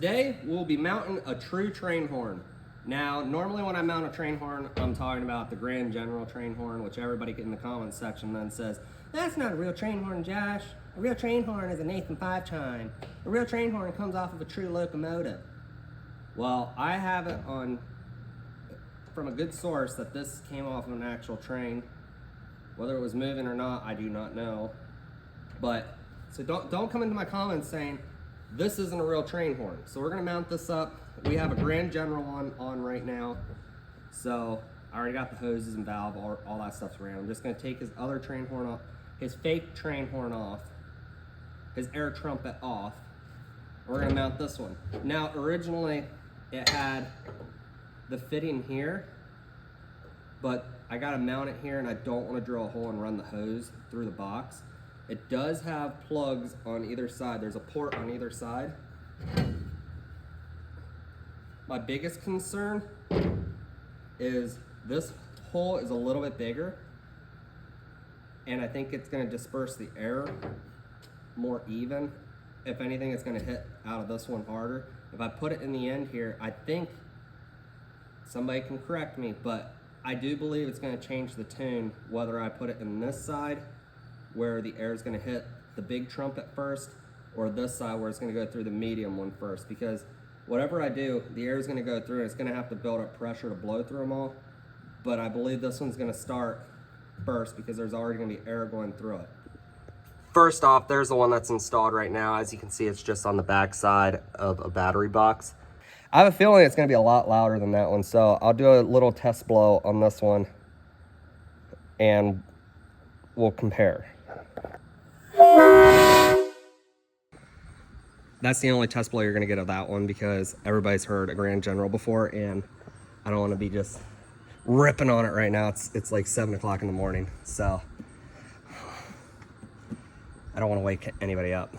Today we'll be mounting a true train horn. Now, normally when I mount a train horn, I'm talking about the Grand General train horn, which everybody in the comments section then says, that's not a real train horn, Josh. A real train horn is a Nathan 5-chime. A real train horn comes off of a true locomotive. Well, I have it from a good source that this came off of an actual train. Whether it was moving or not, I do not know. But, so don't come into my comments saying, this isn't a real train horn. So we're gonna mount this up. We have a Grand General on right now. So I already got the hoses and valve, all that stuff's around. I'm just gonna take his other train horn off, his fake train horn off, his air trumpet off. We're gonna mount this one. Now, originally it had the fitting here, but I gotta mount it here and I don't wanna drill a hole and run the hose through the box. It does have plugs on either side. There's a port on either side. My biggest concern is this hole is a little bit bigger and I think it's gonna disperse the air more even. If anything, it's gonna hit out of this one harder. If I put it in the end here, I think, somebody can correct me, but I do believe it's gonna change the tune whether I put it in this side where the air is going to hit the big trumpet first, or this side where it's going to go through the medium one first, because whatever I do, the air is going to go through and it's going to have to build up pressure to blow through them all. But I believe this one's going to start first because there's already going to be air going through it. First off, there's the one that's installed right now. As you can see, it's just on the back side of a battery box. I have a feeling it's going to be a lot louder than that one, so I'll do a little test blow on this one and we'll compare. That's the only test blow you're gonna get of that one because everybody's heard a Grand General before and I don't wanna be just ripping on it right now. It's like 7 o'clock in the morning, so I don't wanna wake anybody up.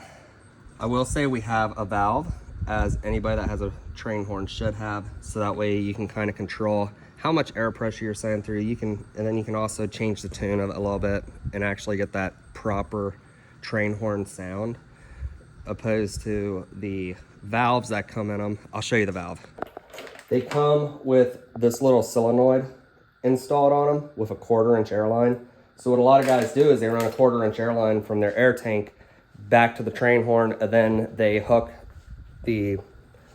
I will say we have a valve, as anybody that has a train horn should have, so that way you can kind of control how much air pressure you're sending through. And then you can also change the tune of it a little bit and actually get that proper train horn sound, opposed to the valves that come in them. I'll show you the valve. They come with this little solenoid installed on them with a 1/4-inch air line. So what a lot of guys do is they run a 1/4-inch air line from their air tank back to the train horn, and then they hook the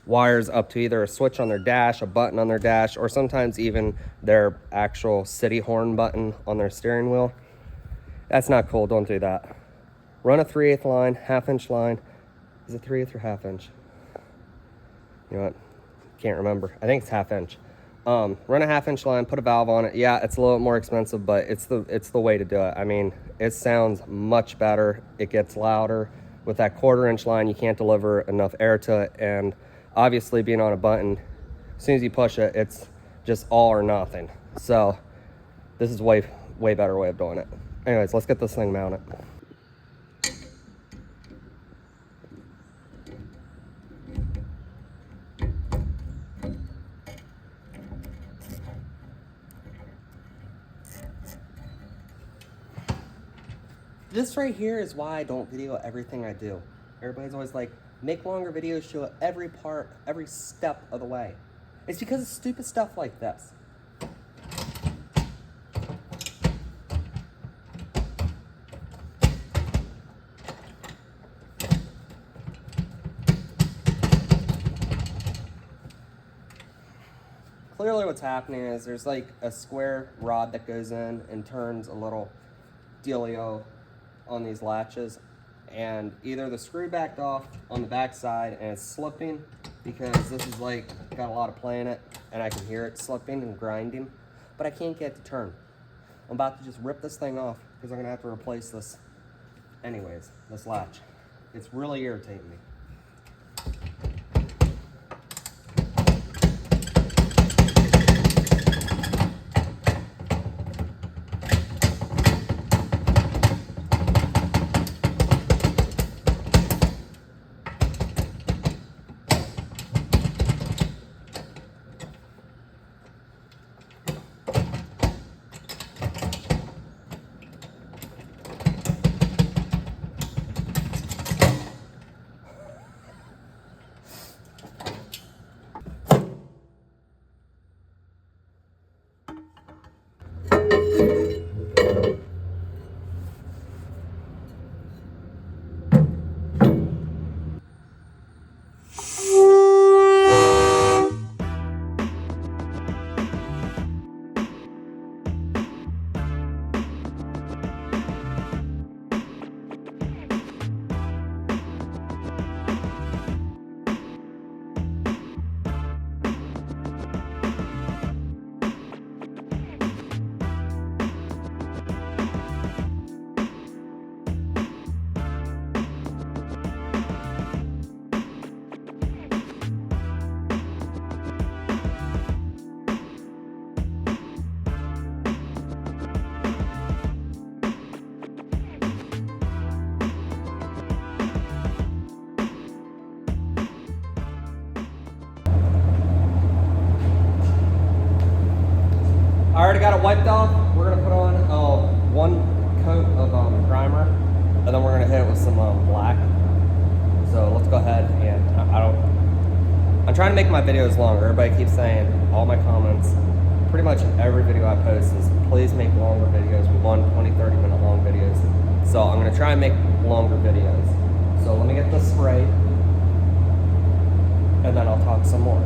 wires up to either a switch on their dash, a button on their dash, or sometimes even their actual city horn button on their steering wheel. That's not cool, don't do that. Run a 3/8 line, 1/2-inch line. Is it 3/8 or 1/2-inch? You know what? Can't remember. I think it's 1/2-inch. Run a 1/2-inch line, put a valve on it. Yeah, it's a little bit more expensive, but it's the way to do it. I mean, it sounds much better. It gets louder. With that 1/4-inch line, you can't deliver enough air to it, and obviously being on a button, as soon as you push it, it's just all or nothing. So this is way better way of doing it. Anyways, let's get this thing mounted. This right here is why I don't video everything I do. Everybody's always like, make longer videos, show every part, every step of the way. It's because of stupid stuff like this. Clearly what's happening is there's like a square rod that goes in and turns a little dealio on these latches, and either the screw backed off on the back side and it's slipping because this is like got a lot of play in it and I can hear it slipping and grinding, but I can't get it to turn. I'm about to just rip this thing off because I'm gonna have to replace this anyways, this latch. It's really irritating me. already got it wiped off. We're gonna put on one coat of primer, and then we're gonna hit it with some black. So let's go ahead and I'm trying to make my videos longer. Everybody keeps saying, all my comments, pretty much every video I post is, please make longer videos. We want 20, 30 minute long videos. So I'm gonna try and make longer videos. So let me get this sprayed, and then I'll talk some more.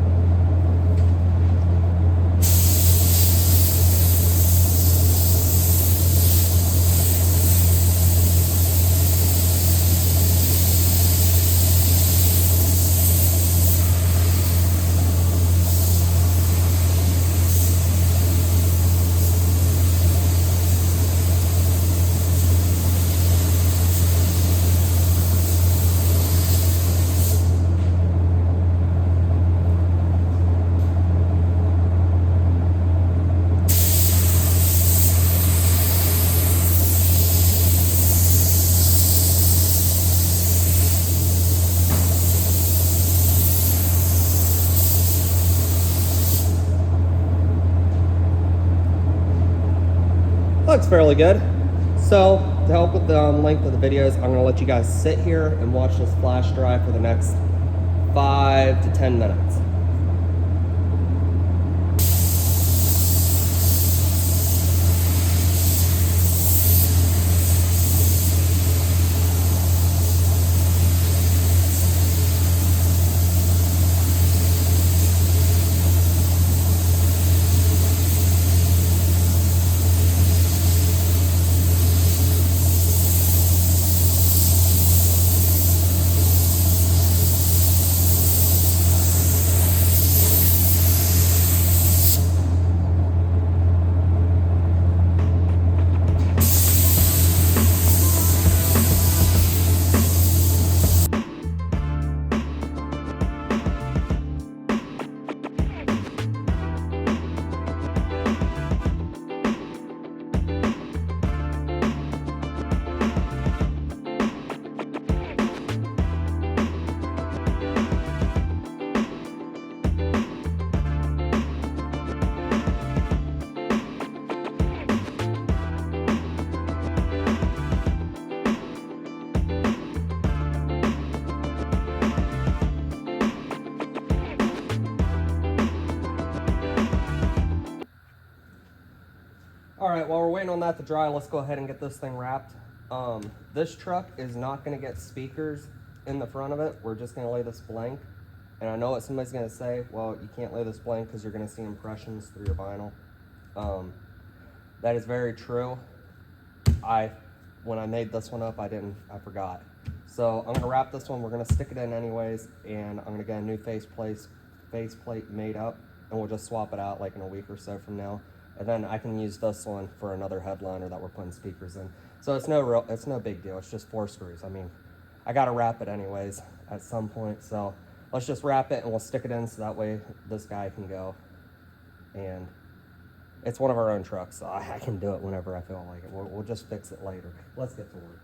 Looks fairly good. So to help with the length of the videos, I'm gonna let you guys sit here and watch this flash dry for the next 5 to 10 minutes. All right, while we're waiting on that to dry, let's go ahead and get this thing wrapped. This truck is not gonna get speakers in the front of it. We're just gonna lay this blank. And I know what somebody's gonna say, well, you can't lay this blank because you're gonna see impressions through your vinyl. That is very true. When I made this one up, I forgot. So I'm gonna wrap this one, we're gonna stick it in anyways, and I'm gonna get a new faceplate made up, and we'll just swap it out like in a week or so from now. And then I can use this one for another headliner that we're putting speakers in. So it's no big deal. It's just 4 screws. I mean, I gotta wrap it anyways at some point. So let's just wrap it and we'll stick it in so that way this guy can go. And it's one of our own trucks, so I can do it whenever I feel like it. We'll just fix it later. Let's get to work.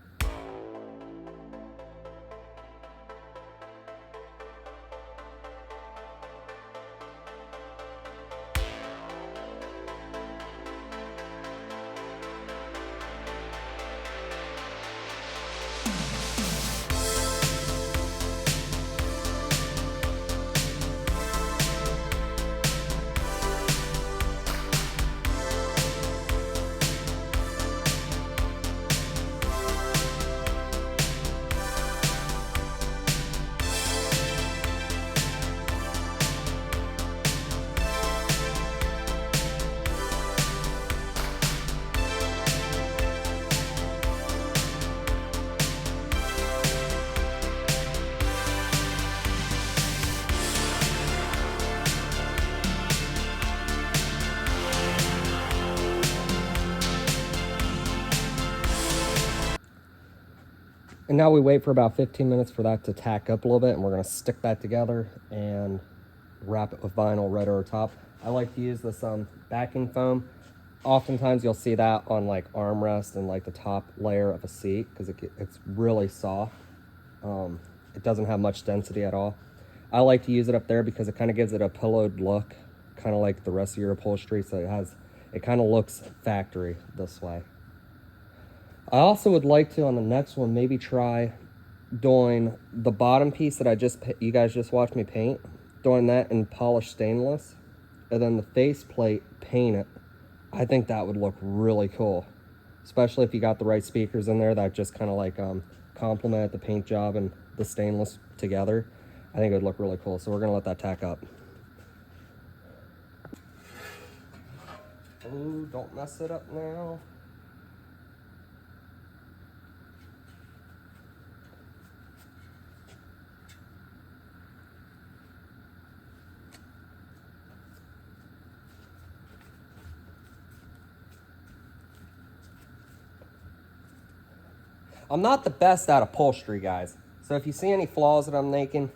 And now we wait for about 15 minutes for that to tack up a little bit, and we're gonna stick that together and wrap it with vinyl right over top. I like to use this backing foam. Oftentimes you'll see that on like armrest and like the top layer of a seat because it's really soft. It doesn't have much density at all. I like to use it up there because it kind of gives it a pillowed look, kind of like the rest of your upholstery. So it kind of looks factory this way. I also would like to, on the next one, maybe try doing the bottom piece that you guys just watched me paint, doing that in polished stainless, and then the face plate, paint it. I think that would look really cool, especially if you got the right speakers in there that just kind of like complement the paint job and the stainless together. I think it would look really cool. So we're gonna let that tack up. Oh, don't mess it up now. I'm not the best at upholstery, guys. So if you see any flaws that I'm making,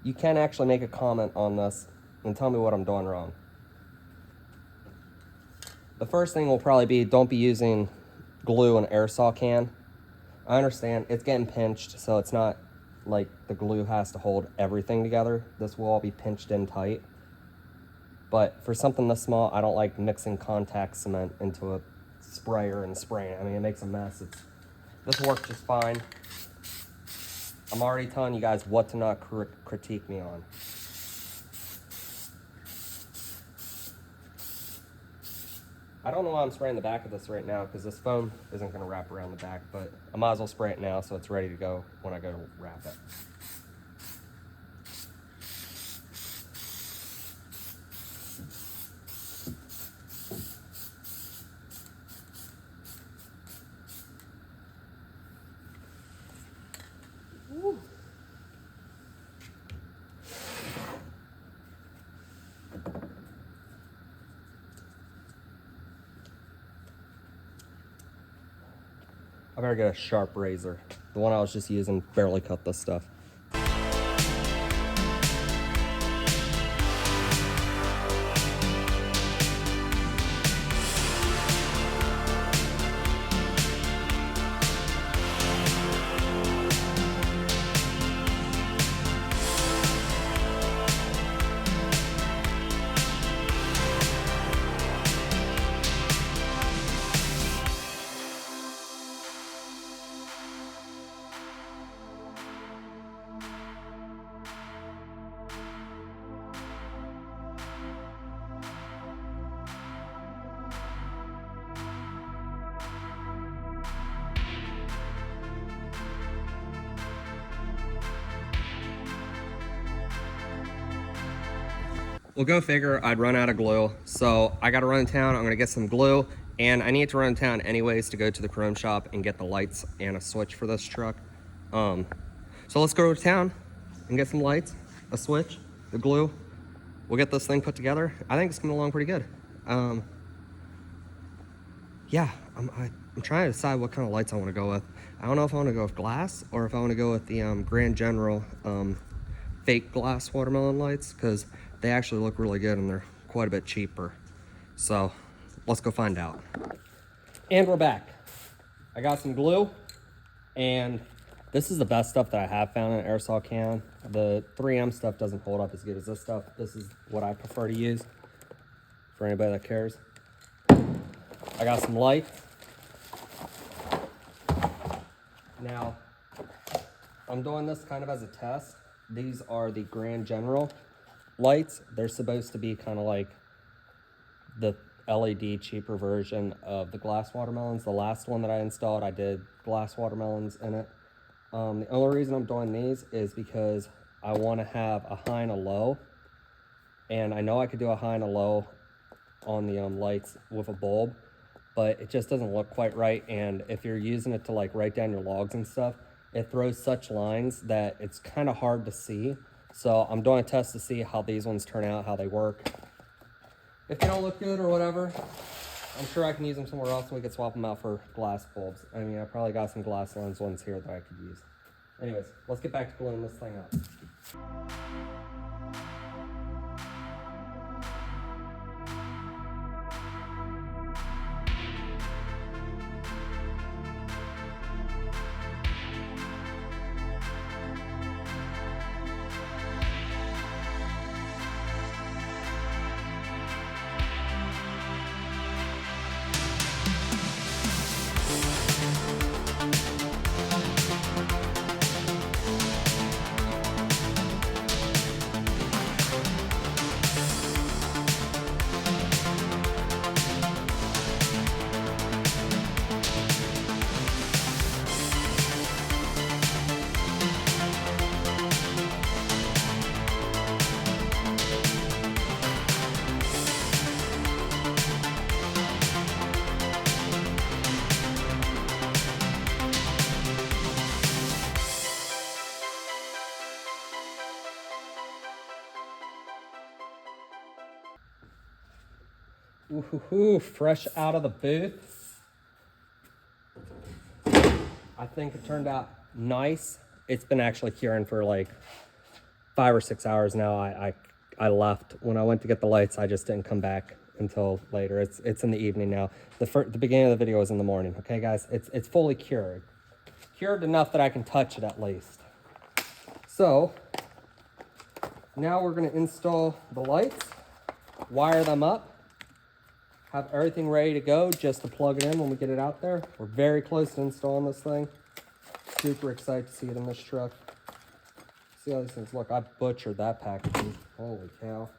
you can actually make a comment on this and tell me what I'm doing wrong. The first thing will probably be, don't be using glue and aerosol can. I understand it's getting pinched, so it's not like the glue has to hold everything together. This will all be pinched in tight. But for something this small, I don't like mixing contact cement into a sprayer and spraying it. I mean, it makes a mess. This worked just fine. I'm already telling you guys what to not critique me on. I don't know why I'm spraying the back of this right now, because this foam isn't going to wrap around the back, but I might as well spray it now so it's ready to go when I go to wrap it. Woo. I better get a sharp razor. The one I was just using barely cut this stuff. Well, go figure, I'd run out of glue. So I gotta run in town, I'm gonna get some glue, and I need to run in town anyways to go to the chrome shop and get the lights and a switch for this truck. So let's go to town and get some lights, a switch, the glue. We'll get this thing put together. I think it's coming along pretty good. Yeah, I'm trying to decide what kind of lights I wanna go with. I don't know if I wanna go with glass or if I wanna go with the Grand General fake glass watermelon lights, because they actually look really good and they're quite a bit cheaper. So let's go find out. And we're back. I got some glue, and this is the best stuff that I have found in an aerosol can. The 3M stuff doesn't hold up as good as this stuff. This is what I prefer to use for anybody that cares. I got some light. Now, I'm doing this kind of as a test. These are the Grand General lights. They're supposed to be kind of like the LED cheaper version of the glass watermelons. The last one that I installed, I did glass watermelons in it. The only reason I'm doing these is because I want to have a high and a low, and I know I could do a high and a low on the lights with a bulb, but it just doesn't look quite right. And if you're using it to like write down your logs and stuff, it throws such lines that it's kind of hard to see. So I'm doing a test to see how these ones turn out, how they work. If they don't look good or whatever, I'm sure I can use them somewhere else and we could swap them out for glass bulbs. I mean, I probably got some glass lens ones here that I could use. Anyways, let's get back to gluing this thing up. Ooh, fresh out of the booth. I think it turned out nice. It's been actually curing for like 5 or 6 hours now. I left when I went to get the lights. I just didn't come back until later. It's in the evening now. The beginning of the video was in the morning. Okay, guys, it's fully cured enough that I can touch it at least. So now we're going to install the lights, wire them up, have everything ready to go just to plug it in when we get it out there. We're very close to installing this thing. Super excited to see it in this truck. See how these things look. I butchered that packaging. Holy cow.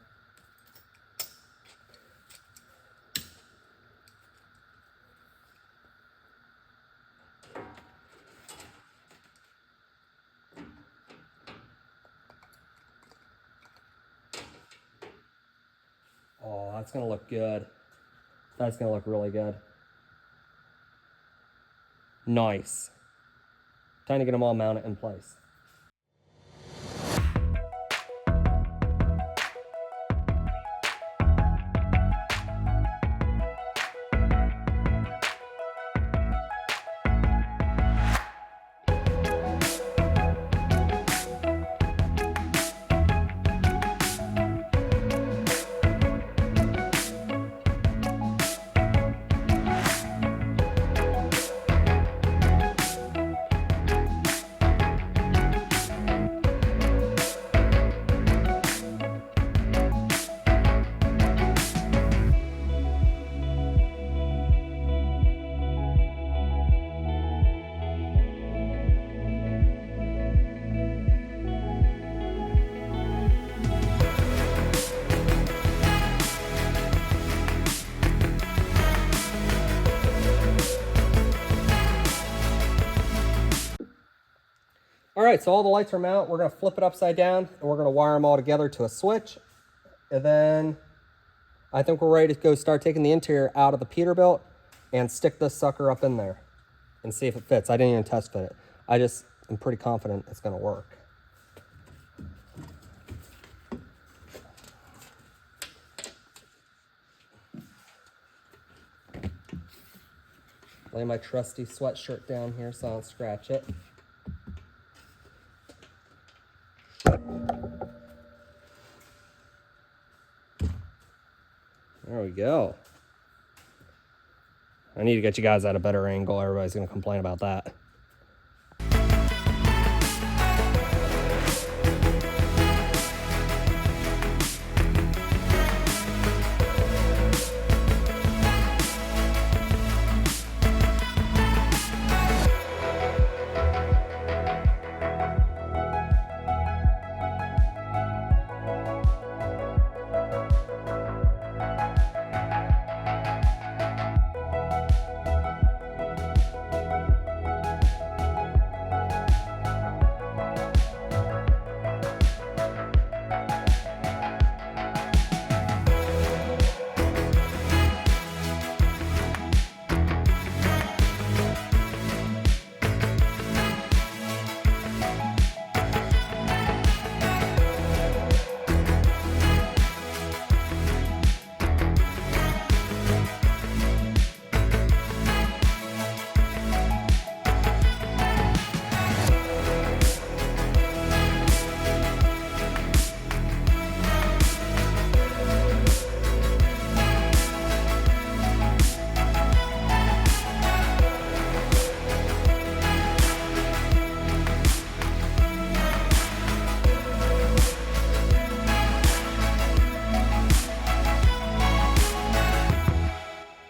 Oh, that's gonna look good. That's gonna look really good. Nice. Time to get them all mounted in place. All right, so all the lights are mounted. We're gonna flip it upside down and we're gonna wire them all together to a switch. And then I think we're ready to go start taking the interior out of the Peterbilt and stick this sucker up in there and see if it fits. I didn't even test fit it. I just am pretty confident it's gonna work. Lay my trusty sweatshirt down here so I don't scratch it. There we go. I need to get you guys at a better angle. Everybody's gonna complain about that.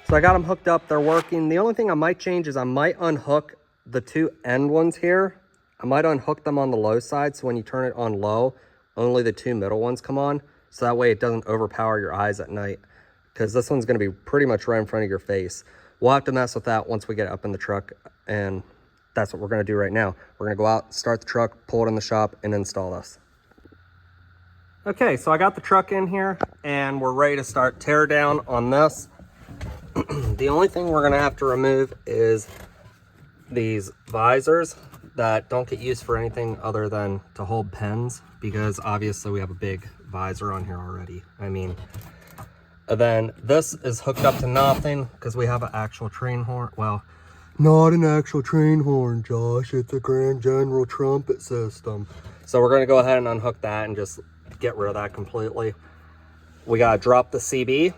So I got them hooked up, they're working. The only thing I might change is I might unhook the two end ones here. I might unhook them on the low side, so when you turn it on low, only the two middle ones come on. So that way it doesn't overpower your eyes at night, because this one's gonna be pretty much right in front of your face. We'll have to mess with that once we get up in the truck, and that's what we're gonna do right now. We're gonna go out, start the truck, pull it in the shop, and install this. Okay, so I got the truck in here, and we're ready to start tear down on this. The only thing we're gonna have to remove is these visors that don't get used for anything other than to hold pens, because obviously we have a big visor on here already. I mean, And then this is hooked up to nothing because we have an actual train horn. Well, not an actual train horn, Josh. It's a Grand General trumpet system. So we're going to go ahead and unhook that and just get rid of that completely. We got to drop the CB,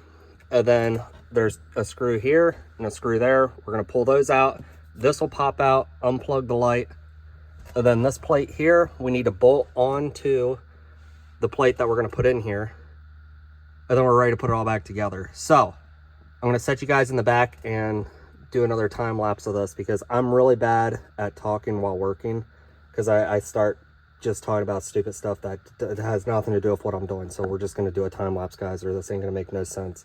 and then there's a screw here and a screw there. We're going to pull those out. This will pop out, unplug the light. And then this plate here, we need to bolt onto the plate that we're going to put in here. And then we're ready to put it all back together. So I'm going to set you guys in the back and do another time lapse of this because I'm really bad at talking while working, because I start just talking about stupid stuff that has nothing to do with what I'm doing. So we're just going to do a time lapse, guys, or this ain't going to make no sense.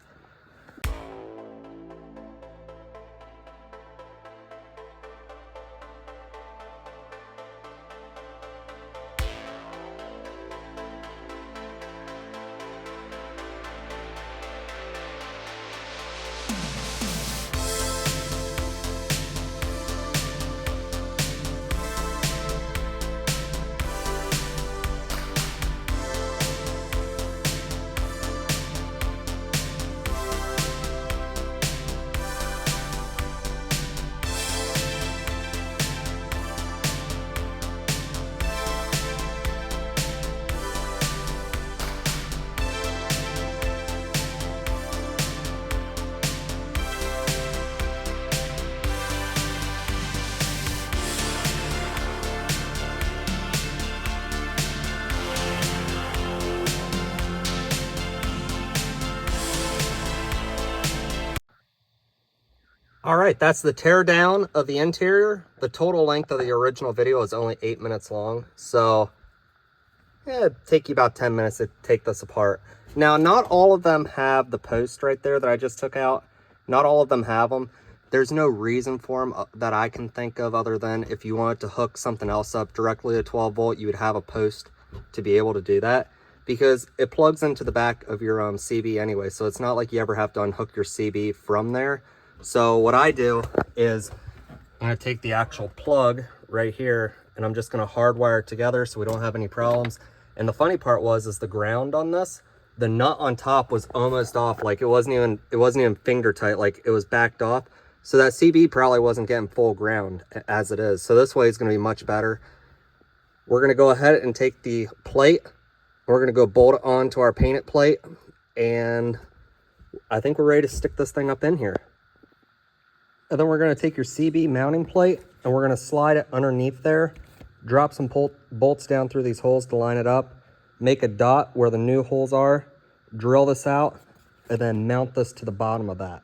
All right, that's the tear down of the interior. The total length of the original video is only 8 minutes long. So yeah, it'd take you about 10 minutes to take this apart. Now, not all of them have the post right there that I just took out. Not all of them have them. There's no reason for them that I can think of other than if you wanted to hook something else up directly to 12 volt, you would have a post to be able to do that, because it plugs into the back of your CB anyway. So it's not like you ever have to unhook your CB from there. So what I do is I'm going to take the actual plug right here and I'm just going to hardwire it together so we don't have any problems. And the funny part is the ground on this, the nut on top was almost off. Like it wasn't even finger tight, like it was backed off. So that CB probably wasn't getting full ground as it is. So this way is going to be much better. We're going to go ahead and take the plate. We're going to go bolt it onto our painted plate. And I think we're ready to stick this thing up in here. And then we're going to take your CB mounting plate and we're going to slide it underneath there, drop some bolts down through these holes to line it up, make a dot where the new holes are, drill this out, and then mount this to the bottom of that.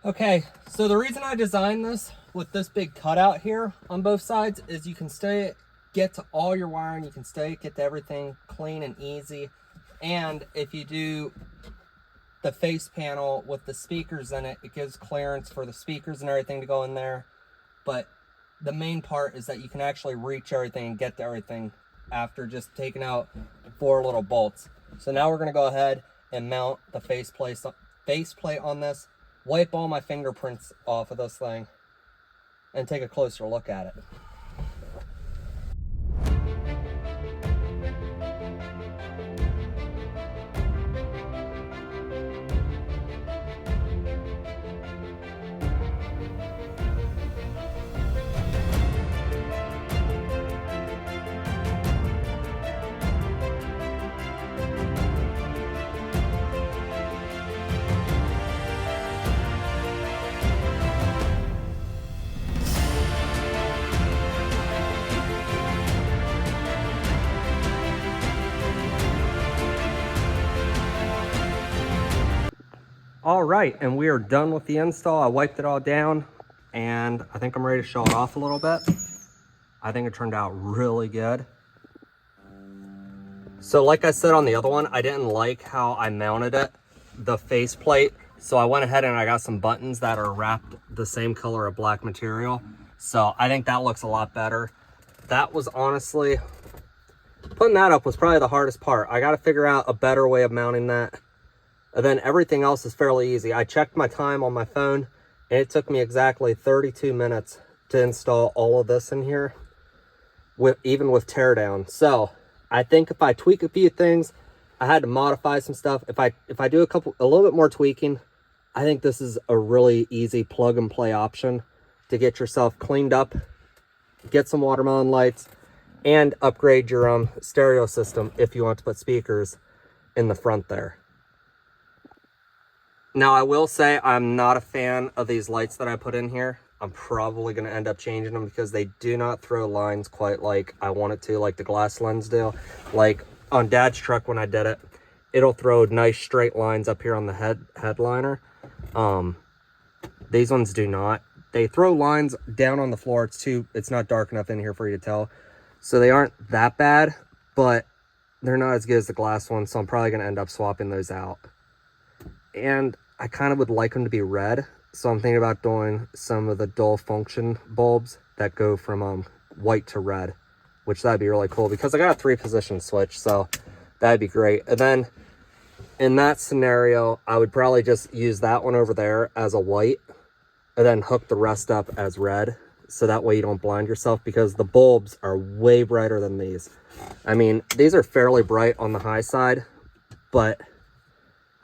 Okay, so the reason I designed this with this big cutout here on both sides is you can get to all your wiring, you can get to everything clean and easy. And if you do the face panel with the speakers in it, it gives clearance for the speakers and everything to go in there. But the main part is that you can actually reach everything and get to everything after just taking out 4 little bolts. So now we're going to go ahead and mount the faceplate on this, wipe all my fingerprints off of this thing, and take a closer look at it. All right, and we are done with the install. I wiped it all down, and I think I'm ready to show it off a little bit. I think it turned out really good. So like I said on the other one, I didn't like how I mounted it, the faceplate. So I went ahead and I got some buttons that are wrapped the same color of black material. So I think that looks a lot better. That was honestly, putting that up was probably the hardest part. I got to figure out a better way of mounting that. And then everything else is fairly easy. I checked my time on my phone, and it took me exactly 32 minutes to install all of this in here, even with teardown. So I think if I tweak a few things, I had to modify some stuff. If I do a little bit more tweaking, I think this is a really easy plug and play option to get yourself cleaned up, get some watermelon lights, and upgrade your stereo system if you want to put speakers in the front there. Now, I will say I'm not a fan of these lights that I put in here. I'm probably going to end up changing them because they do not throw lines quite like I want it to, like the glass lens do. Like on Dad's truck when I did it, it'll throw nice straight lines up here on the headliner. These ones do not. They throw lines down on the floor. It's not dark enough in here for you to tell. So they aren't that bad, but they're not as good as the glass ones. So I'm probably going to end up swapping those out. And I kind of would like them to be red, so I'm thinking about doing some of the dual function bulbs that go from white to red, which that'd be really cool because I got a 3-position switch, so that'd be great. And then in that scenario, I would probably just use that one over there as a white and then hook the rest up as red, so that way you don't blind yourself, because the bulbs are way brighter than these. I mean, these are fairly bright on the high side, but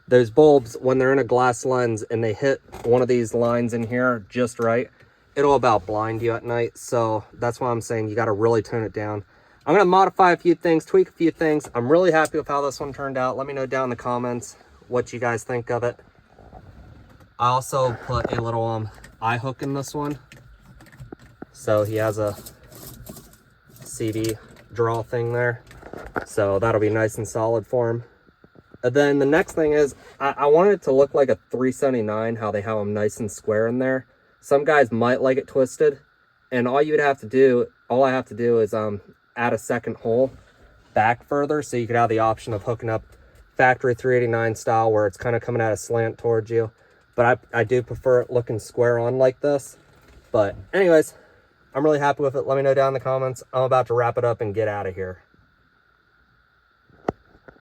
those bulbs, when they're in a glass lens and they hit one of these lines in here just right, it'll about blind you at night. So that's why I'm saying you got to really tone it down. I'm going to modify a few things, tweak a few things. I'm really happy with how this one turned out. Let me know down in the comments what you guys think of it. I also put a little eye hook in this one. So he has a CD draw thing there. So that'll be nice and solid for him. And then the next thing is, I want it to look like a 379, how they have them nice and square in there. Some guys might like it twisted, and all I have to do is add a second hole back further, so you could have the option of hooking up factory 389 style, where it's kind of coming at a slant towards you. But I do prefer it looking square on like this. But anyways, I'm really happy with it. Let me know down in the comments. I'm about to wrap it up and get out of here.